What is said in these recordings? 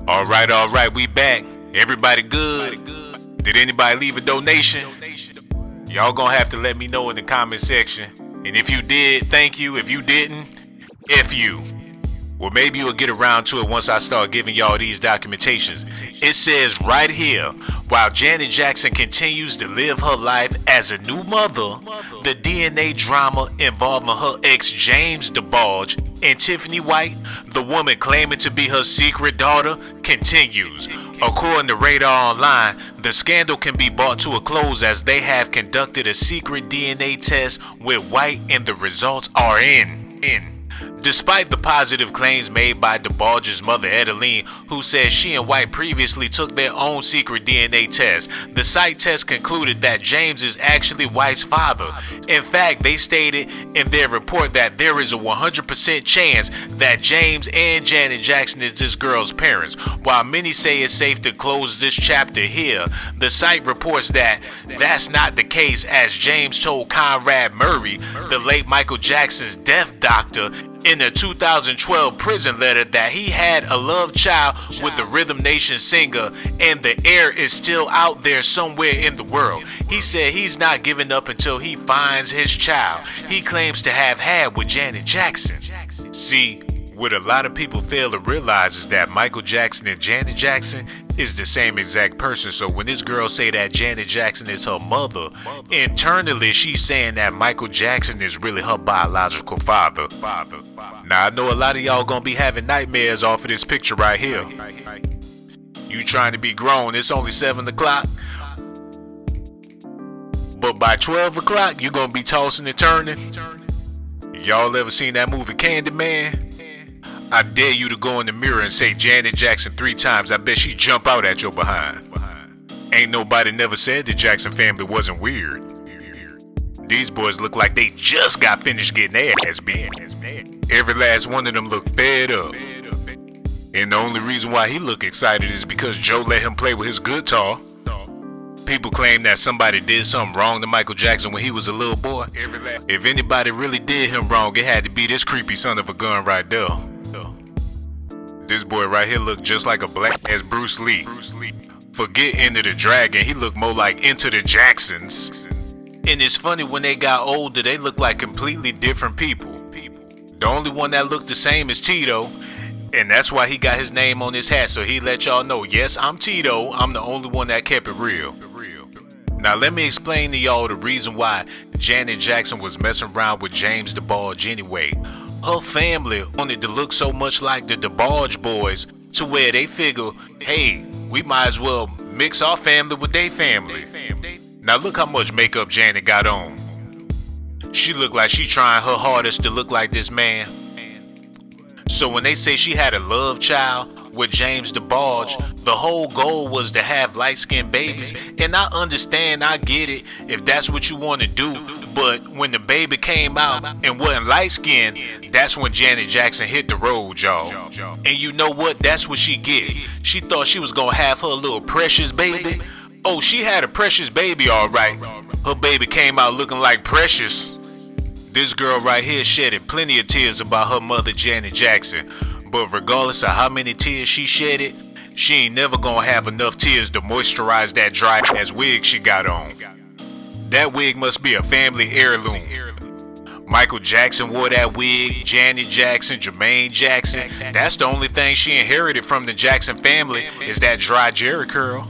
All right, we back. Everybody good? Did anybody leave a donation? Y'all gonna have to let me know in the comment section. And if you did, thank you. If you didn't, F you. Well, maybe you'll get around to it once I start giving y'all these documentations. It says right here, while Janet Jackson continues to live her life as a new mother, the DNA drama involving her ex James Debarge and Tiffany White, the woman claiming to be her secret daughter, continues. According to Radar Online, the scandal can be brought to a close as they have conducted a secret DNA test with White and the results are in. Despite the positive claims made by Debarge's mother Edeline, who says she and White previously took their own secret DNA test, the site test concluded that James is actually White's father. In fact, they stated in their report that there is a 100% chance that James and Janet Jackson is this girl's parents. While many say it's safe to close this chapter here, the site reports that that's not the case, as James told Conrad Murray, the late Michael Jackson's death doctor, in a 2012 prison letter that he had a love child with the Rhythm Nation singer and the heir is still out there somewhere in the world. He said he's not giving up until he finds his child he claims to have had with Janet Jackson. See, what a lot of people fail to realize is that Michael Jackson and Janet Jackson is the same exact person. So when this girl say that Janet Jackson is her mother, internally she's saying that Michael Jackson is really her biological father. Now I know a lot of y'all gonna be having nightmares off of this picture right here. You trying to be grown, it's only 7 o'clock. But by 12 o'clock, you gonna be tossing and turning. Y'all ever seen that movie Candyman? I dare you to go in the mirror and say Janet Jackson 3 times. I bet she jump out at your behind. Ain't nobody never said the Jackson family wasn't weird. These boys look like they just got finished getting their ass beat. Every last one of them look fed up. And the only reason why he look excited is because Joe let him play with his guitar. People claim that somebody did something wrong to Michael Jackson when he was a little boy. If anybody really did him wrong, it had to be this creepy son of a gun right there. This boy right here look just like a black ass Bruce Lee. Forget Enter the Dragon, he look more like Enter the Jacksons. And it's funny, when they got older, they look like completely different people. The only one that looked the same is Tito, and that's why he got his name on his hat, so he let y'all know, yes, I'm Tito, I'm the only one that kept it real. Now let me explain to y'all the reason why Janet Jackson was messing around with James Debarge anyway. Her family wanted to look so much like the Debarge boys to where they figure, hey, we might as well mix our family with their family. Now look how much makeup Janet got on. She looked like she trying her hardest to look like this man. So when they say she had a love child with James Debarge, the whole goal was to have light-skinned babies. And I understand, I get it, if that's what you want to do. But when the baby came out and wasn't light-skinned, that's when Janet Jackson hit the road, y'all. And you know what? That's what she get. She thought she was gonna have her little precious baby. Oh, she had a precious baby, alright. Her baby came out looking like Precious. This girl right here shedded plenty of tears about her mother, Janet Jackson. But regardless of how many tears she shedded, she ain't never gonna have enough tears to moisturize that dry ass wig she got on. That wig must be a family heirloom. Michael Jackson wore that wig, Janet Jackson, Jermaine Jackson. That's the only thing she inherited from the Jackson family, is that dry Jerry curl.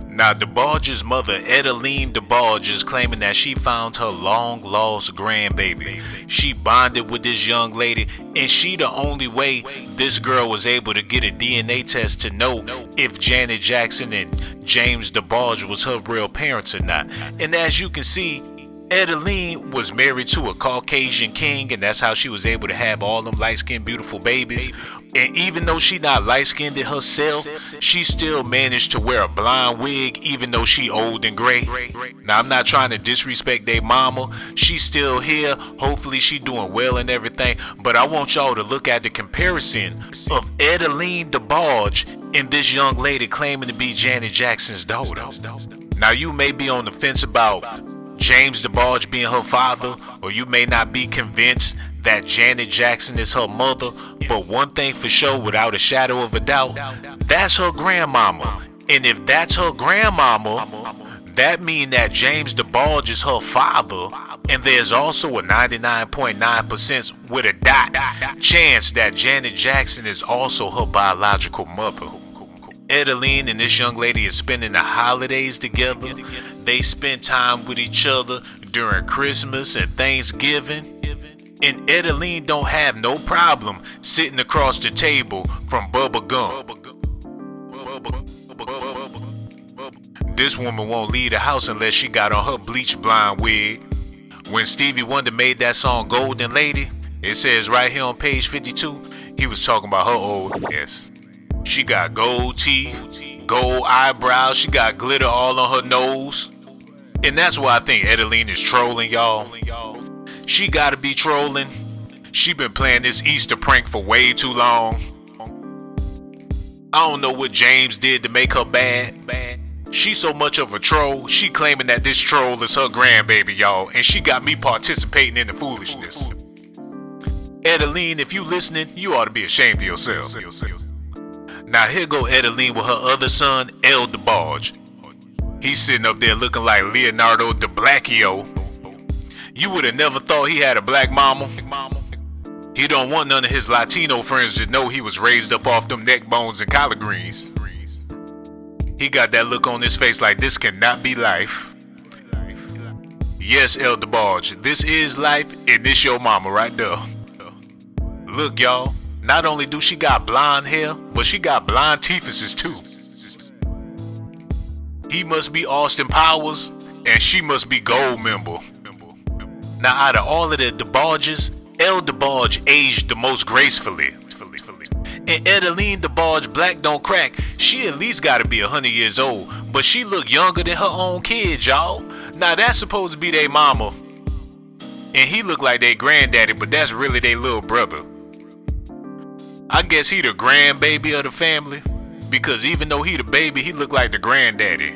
Now, Debarge's mother, Edeline Debarge, is claiming that she found her long-lost grandbaby. She bonded with this young lady, and she the only way this girl was able to get a DNA test to know if Janet Jackson and James Debarge was her real parents or not. And as you can see, Edeline was married to a Caucasian king, and that's how she was able to have all them light-skinned beautiful babies. And even though she not light-skinned herself, she still managed to wear a blonde wig even though she old and gray. Now I'm not trying to disrespect their mama, she's still here, hopefully she doing well and everything, but I want y'all to look at the comparison of Edeline Debarge and this young lady claiming to be Janet Jackson's daughter. Now you may be on the fence about James Debarge being her father, or you may not be convinced that Janet Jackson is her mother, but one thing for sure, without a shadow of a doubt, that's her grandmama. And if that's her grandmama, that means that James Debarge is her father, and there's also a 99.9% with a dot chance that Janet Jackson is also her biological mother. Edeline and this young lady is spending the holidays together. They spend time with each other during Christmas and Thanksgiving. And Edeline don't have no problem sitting across the table from Bubba Gump. This woman won't leave the house unless she got on her bleach blonde wig. When Stevie Wonder made that song Golden Lady, it says right here on page 52, he was talking about her old ass. She got gold teeth, gold eyebrows, she got glitter all on her nose. And that's why I think Edeline is trolling, y'all. She gotta be trolling. She been playing this Easter prank for way too long. I don't know what James did to make her bad. She's so much of a troll, she claiming that this troll is her grandbaby, y'all, and she got me participating in the foolishness. Edeline, if you listening, you ought to be ashamed of yourself. Now here go Edeline with her other son, El Debarge. He's sitting up there looking like Leonardo DiBlacchio. You would have never thought he had a black mama. He don't want none of his Latino friends to know he was raised up off them neck bones and collard greens. He got that look on his face like this cannot be life. Yes, El Debarge, this is life, and this your mama right there. Look, y'all, not only do she got blonde hair, but she got blonde teethuses too. He must be Austin Powers, and she must be Goldmember. Now, out of all of the Debarges, El Debarge aged the most gracefully. And Edeline Debarge, black don't crack, she at least gotta be 100 years old, but she look younger than her own kids, y'all. Now that's supposed to be their mama, and he look like their granddaddy, but that's really their little brother. I guess he the grandbaby of the family, because even though he the baby, he look like the granddaddy.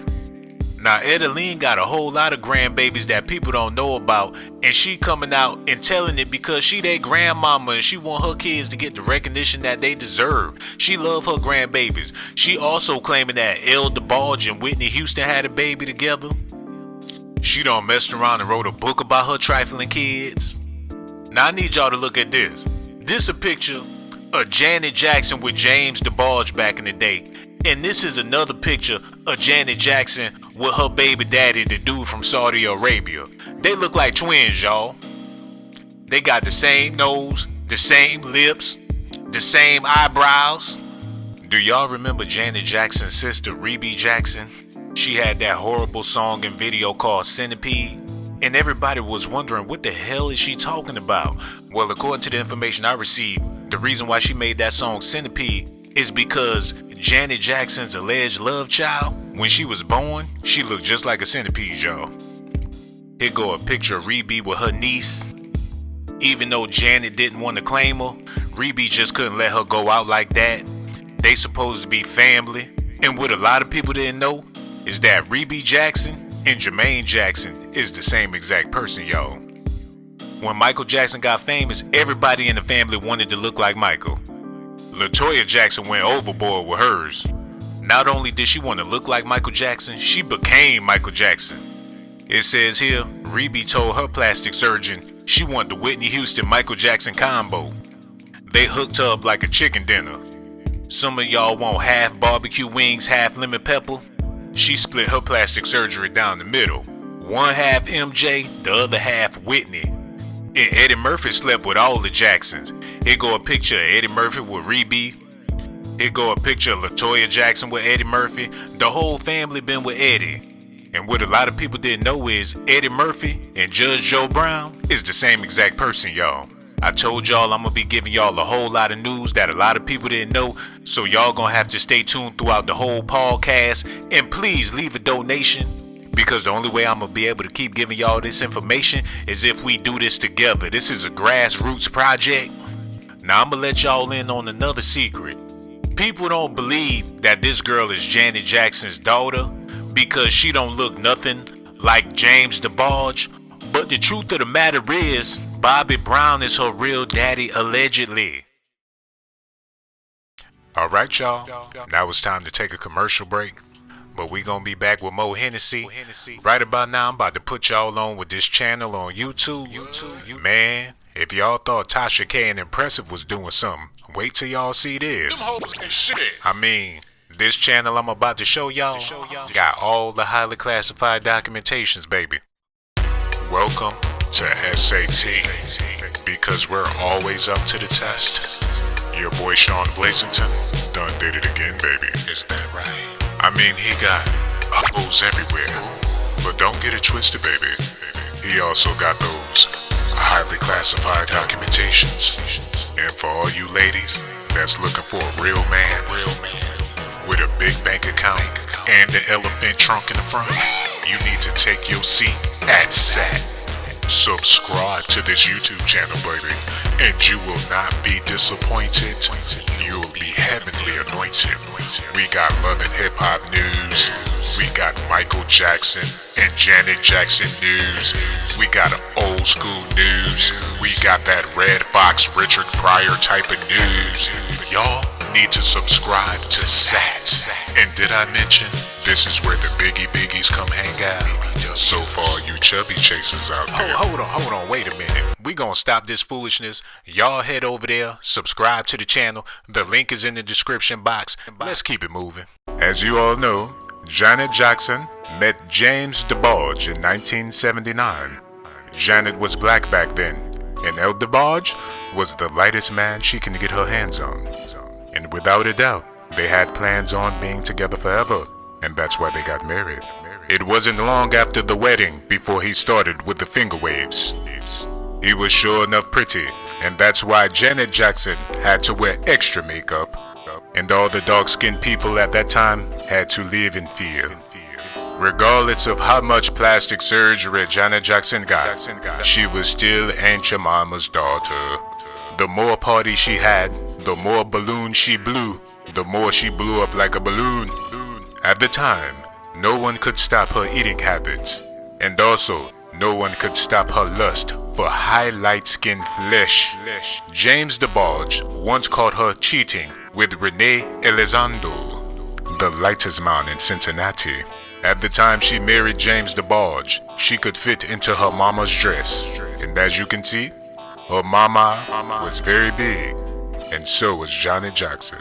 Now Edeline got a whole lot of grandbabies that people don't know about, and she coming out and telling it because she their grandmama and she want her kids to get the recognition that they deserve. She love her grandbabies. She also claiming that El Debarge and Whitney Houston had a baby together. She done messed around and wrote a book about her trifling kids. Now I need y'all to look at this. This a picture of Janet Jackson with James Debarge back in the day. And this is another picture of Janet Jackson with her baby daddy, the dude from Saudi Arabia. They look like twins, y'all. They got the same nose, the same lips, the same eyebrows. Do y'all remember Janet Jackson's sister, Rebe Jackson? She had that horrible song and video called Centipede. And everybody was wondering, what the hell is she talking about? Well, according to the information I received, the reason why she made that song Centipede is because Janet Jackson's alleged love child, when she was born, she looked just like a centipede, y'all. Here go a picture of Rebe with her niece. Even though Janet didn't want to claim her, Rebe just couldn't let her go out like that. They supposed to be family. And what a lot of people didn't know is that Rebe Jackson and Jermaine Jackson is the same exact person, y'all. When Michael Jackson got famous, everybody in the family wanted to look like Michael. LaToya Jackson went overboard with hers. Not only did she want to look like Michael Jackson, she became Michael Jackson. It says here, Rebe told her plastic surgeon she wanted the Whitney Houston Michael Jackson combo. They hooked her up like a chicken dinner. Some of y'all want half barbecue wings, half lemon pepper. She split her plastic surgery down the middle. One half MJ, the other half Whitney. And Eddie Murphy slept with all the Jacksons. Here go a picture of Eddie Murphy with Rebe. Here go a picture of LaToya Jackson with Eddie Murphy. The whole family been with Eddie. And what a lot of people didn't know is Eddie Murphy and Judge Joe Brown is the same exact person, y'all. I told y'all I'm gonna be giving y'all a whole lot of news that a lot of people didn't know, so y'all gonna have to stay tuned throughout the whole podcast, and please leave a donation, because the only way I'm gonna be able to keep giving y'all this information is if we do this together. This is a grassroots project. Now I'm gonna let y'all in on another secret. People don't believe that this girl is Janet Jackson's daughter because she don't look nothing like James Debarge. But the truth of the matter is, Bobby Brown is her real daddy, allegedly. Alright, y'all. Now it's time to take a commercial break. But we gonna be back with more Hennessy. Right about now, I'm about to put y'all on with this channel on YouTube. Man, if y'all thought Tasha K and Impressive was doing something, wait till y'all see this. I mean, this channel I'm about to show y'all got all the highly classified documentations, baby. Welcome to SAT, because we're always up to the test. Your boy Sean Blazington done did it again, baby. Is that right? I mean, he got O's everywhere, but don't get it twisted, baby. He also got those highly classified documentations. And for all you ladies that's looking for a real man with a big bank account and the elephant trunk in the front, you need to take your seat at SAT. Subscribe to this YouTube channel, baby, and you will not be disappointed. You'll be heavenly anointed. We got love and hip hop news. We got Michael Jackson and Janet Jackson news. We got old school news. We got that Red Fox Richard Pryor type of news. Y'all need to subscribe to SAT. And did I mention this is where the biggies come hang out? So for all you chubby chasers out there. Hold on, wait a minute. We gonna stop this foolishness. Y'all head over there, subscribe to the channel. The link is in the description box. Let's keep it moving. As you all know, Janet Jackson met James Debarge in 1979. Janet was black back then, and El Debarge was the lightest man she can get her hands on. And without a doubt, they had plans on being together forever, and that's why they got married. It wasn't long after the wedding before he started with the finger waves. He was sure enough pretty, and that's why Janet Jackson had to wear extra makeup, and all the dark-skinned people at that time had to live in fear. Regardless of how much plastic surgery Janet Jackson got, she was still Aunt Your Mama's daughter. The more parties she had, the more balloons she blew, the more she blew up like a balloon. At the time, no one could stop her eating habits, and also no one could stop her lust for high light-skinned flesh. James Debarge once caught her cheating with Renee Elizondo, the lightest man in Cincinnati. At the time she married James Debarge, she could fit into her mama's dress, and as you can see, her mama was very big, and so was Janet Jackson.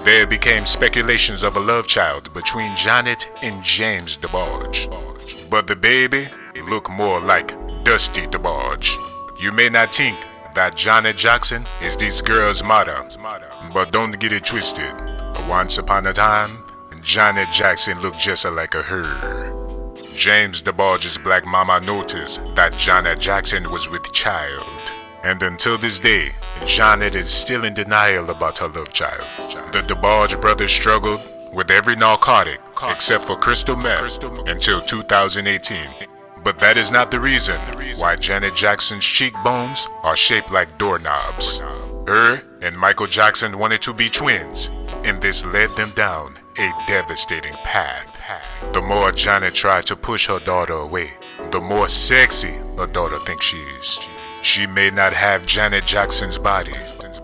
There became speculations of a love child between Janet and James Debarge. But the baby looked more like Dusty Debarge. You may not think that Janet Jackson is this girl's mother, but don't get it twisted. Once upon a time, Janet Jackson looked just like her. James Debarge's black mama noticed that Janet Jackson was with child. And until this day, Janet is still in denial about her love child. The Debarge brothers struggled with every narcotic except for crystal meth until 2018. But that is not the reason why Janet Jackson's cheekbones are shaped like doorknobs. Her and Michael Jackson wanted to be twins, and this led them down a devastating path. The more Janet tried to push her daughter away, the more sexy her daughter thinks she is. She may not have Janet Jackson's body,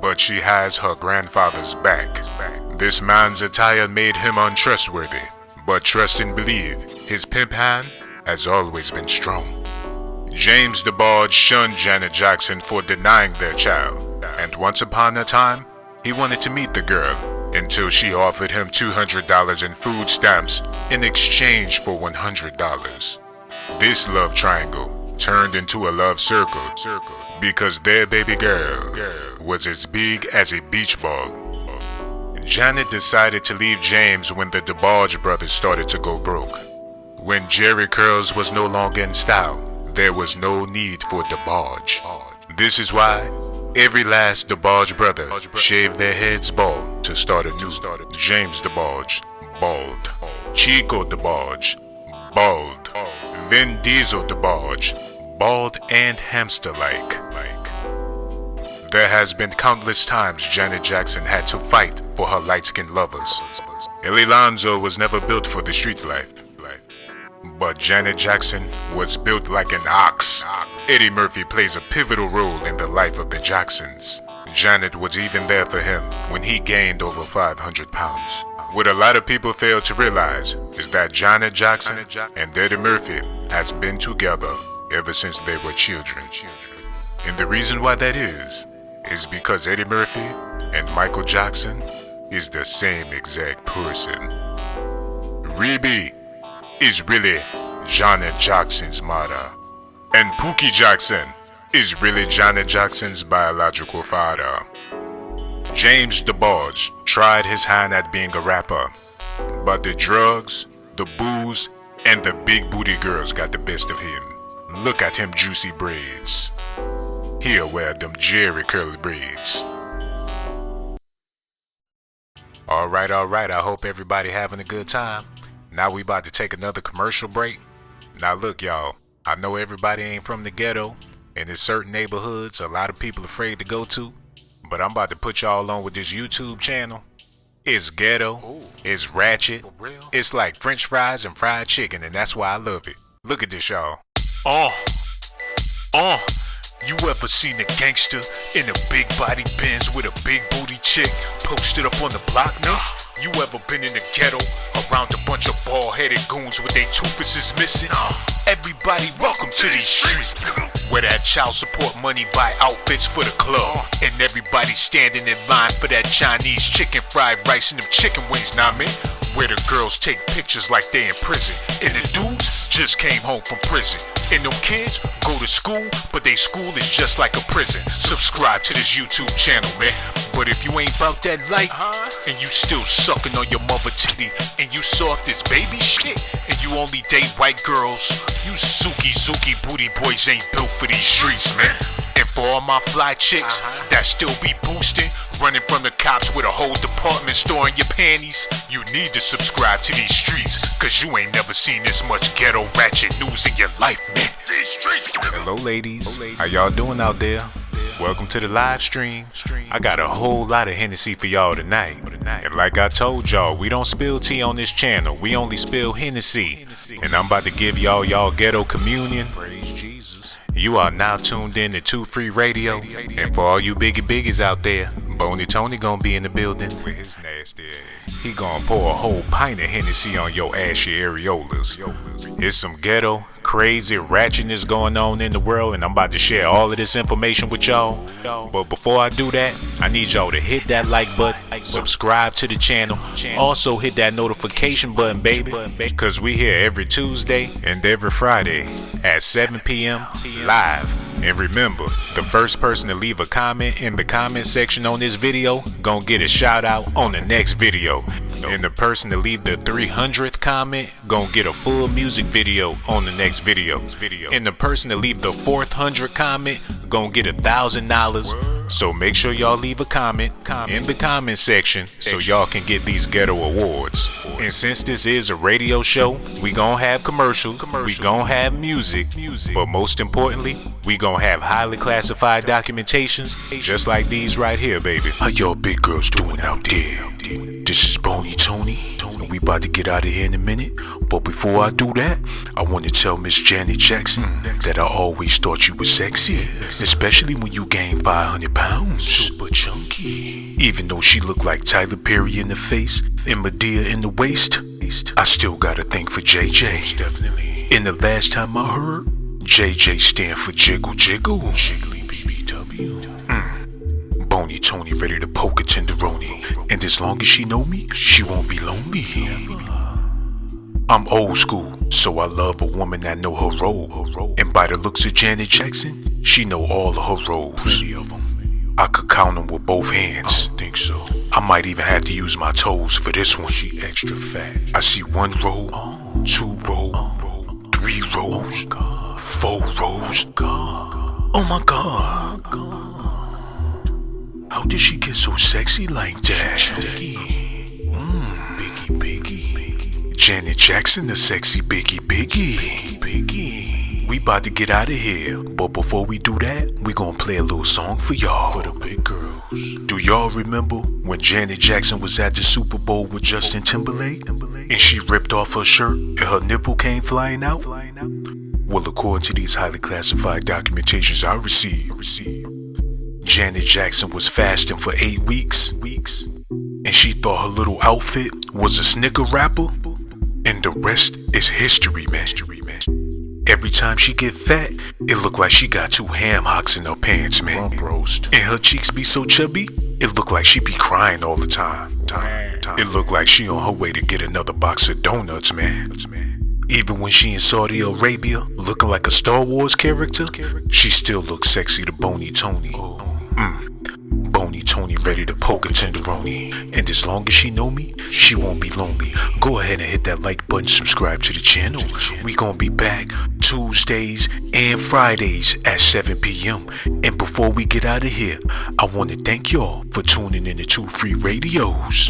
but she has her grandfather's back. This man's attire made him untrustworthy, but trust and believe, his pimp hand has always been strong. James Debarge shunned Janet Jackson for denying their child, and once upon a time, he wanted to meet the girl until she offered him $200 in food stamps in exchange for $100. This love triangle turned into a love circle because their baby girl was as big as a beach ball. Janet decided to leave James when the Debarge brothers started to go broke. When Jerry curls was no longer in style, there was no need for Debarge. This is why every last Debarge brother shaved their heads bald to start a new. James Debarge, bald. Chico Debarge, bald. Vin Diesel Debarge, bald and hamster-like. There has been countless times Janet Jackson had to fight for her light-skinned lovers. Elizondo was never built for the street life. But Janet Jackson was built like an ox. Eddie Murphy plays a pivotal role in the life of the Jacksons. Janet was even there for him when he gained over 500 pounds. What a lot of people fail to realize is that Janet Jackson and Eddie Murphy has been together ever since they were children. And the reason why that is because Eddie Murphy and Michael Jackson is the same exact person. Rebe is really Janet Jackson's mother, and Pookie Jackson is really Janet Jackson's biological father. James Debarge tried his hand at being a rapper, but the drugs, the booze, and the big booty girls got the best of him. Look at him juicy braids. He'll wear them Jerry curly braids. Alright, I hope everybody having a good time. Now we about to take another commercial break. Now look y'all, I know everybody ain't from the ghetto, and there's certain neighborhoods a lot of people afraid to go to, but I'm about to put y'all on with this YouTube channel. It's ghetto, it's ratchet, it's like french fries and fried chicken, and that's why I love it. Look at this y'all. You ever seen a gangster in a big body Benz with a big booty chick posted up on the block, man? You ever been in the ghetto around a bunch of bald-headed goons with their toothpieces missing? Everybody welcome to these streets, where that child support money buy outfits for the club, and everybody standing in line for that Chinese chicken fried rice and them chicken wings, nah man? Where the girls take pictures like they in prison, and the dudes just came home from prison, and them kids go to school, but they school is just like a prison. Subscribe to this YouTube channel, man. But if you ain't about that life, and you still sucking on your mother titty, and you soft as baby shit, and you only date white girls, you Suki booty boys ain't built for these streets, man. And for all my fly chicks that still be boosting, running from the cops with a whole department store in your panties, you need to subscribe to these streets, cause you ain't never seen this much ghetto ratchet news in your life, man. These streets. Hello ladies, how y'all doing out there? Welcome to the live stream. I got a whole lot of Hennessy for y'all tonight. And like I told y'all, we don't spill tea on this channel, we only spill Hennessy. And I'm about to give y'all ghetto communion. Praise Jesus. You are now tuned in to 2 Free Radio. And for all you biggies out there, Boney Tony gonna be in the building with his nasty ass. He gonna pour a whole pint of Hennessy on your ashy areolas. It's some ghetto, crazy ratchetness going on in the world, and I'm about to share all of this information with y'all. But before I do that, I need y'all to hit that like button, subscribe to the channel, also hit that notification button, baby, cause we here every Tuesday and every Friday at 7 p.m. live. And remember, the first person to leave a comment in the comment section on this video gonna get a shout out on the next video. And the person to leave the 300th comment gonna get a full music video on the next video. And the person to leave the 400th comment gonna get $1,000. So make sure y'all leave a comment in the comment section so y'all can get these ghetto awards. And since this is a radio show, we gonna have commercials, we gonna have music, but most importantly, we gonna have highly classified documentations just like these right here, baby. How y'all big girls doing out there? This is Boney Tony, and we about to get out of here in a minute. But before I do that, I want to tell Miss Janet Jackson that I always thought you was sexy, especially when you gained 500 pounds. Super chunky. Even though she looked like Tyler Perry in the face and Medea in the waist, I still got a thing for JJ. Definitely. And the last time I heard, JJ stand for jiggle jiggle. Jiggly BBW. Boney Tony ready to poke a tenderoni, and as long as she know me, she won't be lonely. I'm old school, so I love a woman that know her role. And by the looks of Janet Jackson, she know all of her roles. Plenty of them. I could count them with both hands. I don't think so. I might even have to use my toes for this one. She extra fat. I see 1 row, 2 row, 3 rows, 4 rows. Oh my God. How did she get so sexy like that? Biggie. Janet Jackson, the sexy biggie. We about to get out of here, but before we do that, we gonna play a little song for y'all. For the big girls. Do y'all remember when Janet Jackson was at the Super Bowl with Justin Timberlake? and she ripped off her shirt and her nipple came flying out? Well, according to these highly classified documentations I received, Janet Jackson was fasting for 8 weeks, and she thought her little outfit was a snicker wrapper, and the rest is history, man. Every time she get fat, it look like she got 2 ham hocks in her pants, man. And her cheeks be so chubby, it look like she be crying all the time. It look like she on her way to get another box of donuts, man. Even when she in Saudi Arabia, looking like a Star Wars character, she still looks sexy to Boney Tony. Boney Tony ready to poke a tenderoni. And as long as she know me, she won't be lonely. Go ahead and hit that like button, subscribe to the channel. We gonna be back Tuesdays and Fridays at 7 p.m. And before we get out of here, I want to thank y'all for tuning in to 2 Free Radios.